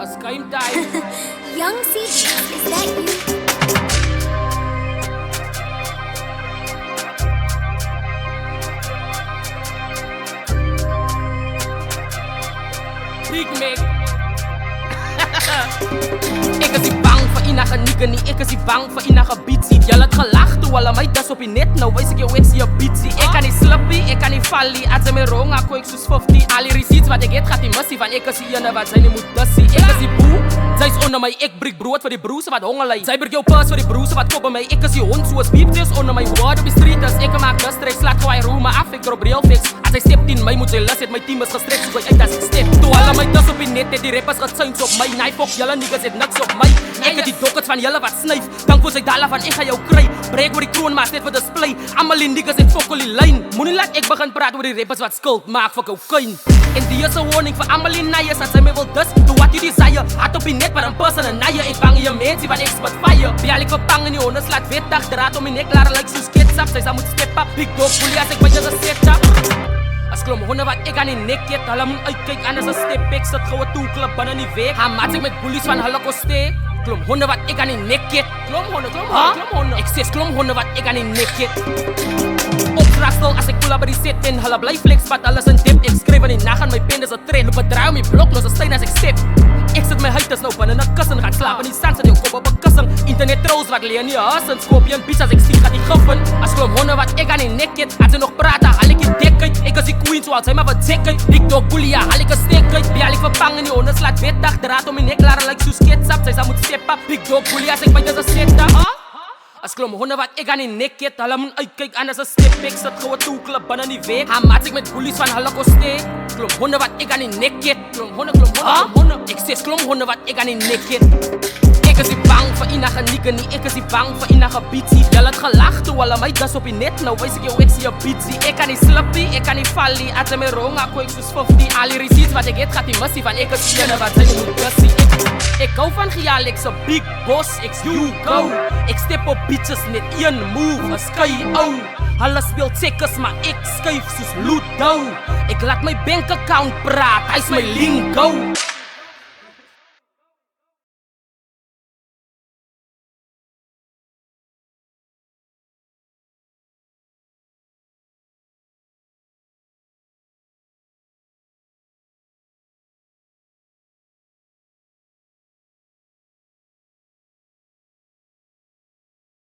As game time. Young CD, is that you? Big Mac. Ek is die bang vir enige nigga nie, ek is die bang vir enige beatsie. Julle het gelag toe hulle my dis op die net, nou wys ek jou ek sien jou beatsie. Ek kan nie slippie, ek kan nie vallie, as my wrong ako ek soos 50. Al die receipts wat ek het gaat die missie, want ek is die ene wat sy nie moet dissie. Ek is die boe, sy is onder my, ek breek brood vir die broers wat honger ly. Sy breek jou purse vir die broers wat kop by my, ek is die hond soos beepjes onder my. Word op die street is, ek maak distrek, slaat gooi roem, af ek drop real fix. As hy step 10 my moet sy lus het, my team is gestrek, soos ek uit as ek step. Toe hulle my dis op die net, het die rappers gesuins op my. Nee, fok julle niggas het niks op my. Ek het die dockets van julle wat snyf, dank vir sy dollar van ek ga jou kry. Breek oor die kroon maar net vir display. Almal die niggas het fokkel die lyn. Moenie laat ek begin praat oor die rappers wat skuld maak vir kokain. En die is 'n warning vir almal die neiers, as hy my wil dis, do what you desire. Hard op die net, maar in person en naie, ek bang jy mensie van ek spit fire. Bial ek verpang in die honde slaat wetdag, draad om die nek, laat like soos ketchup, sy moet step up, big dog bully as ek by jou geset up. As klom honde wat ek aan die nek het, hulle moet uitkyk anders as step ek sit goue toeklip binne in die weg. Gaan mat ek met bullies van hulle koste. Klom honde wat ek aan die nek het. Klom honde. Ek sê klom honde wat ek aan die nek het. Oprastel as ek pull up by die set en hulle bly flex, wat alles in dip. Ek skryf in die nag aan my pen, dis 'n trend. Loop 'n draai om die blok, los 'n steen as ek step. Ek sit my huid is nou binne 'n kussen, gaan slaap in die sand, sit jou kop op 'n kussen. Internet trolls wat leen nie haas en scorpion beats as ek sien gaat die giffen. As klom honde wat ek aan die nek het, as jy nog praat, haal ek die dek uit. Ek is die queen, so als hy maar wat check uit. Big dog bully, ja, haal ek 'n steek uit. Bial ek verpang in die honde slaat wetdag, draad om die nek, laat like soos ketchup, sy moet step up. Big dog bully as ek by dis 'n setup. As klom honde wat ek aan die nek het, hulle moet uitkyk anders as step ek sit goue toeklip binne in die weg. Gaan mat ek met bullies van hulle koste. Klom honde wat ek aan die nek het. Klom honde. Ek sê klom honde wat ek aan die nek het. Ek is die bang vir enige nigga nie, ek is die bang vir enige beatsie. Julle het gelag toe hulle my dis op die net, nou wys ek jou ek sien jou beatsie. Ek kan nie slippie, ek kan nie vallie, as my wrong ako ek soos 50. Al die receipts wat ek het gaat die missie, van ek is die ene wat sy nie moet dissie. Ek hou van gejaal, ek's 'n big boss, ek's you go. Ek step op bitches net een move, 'n sky ou. Hulle speel checkers, maar ek skuif soos Ludo. Ek laat my bank account praat, hy's my lingo.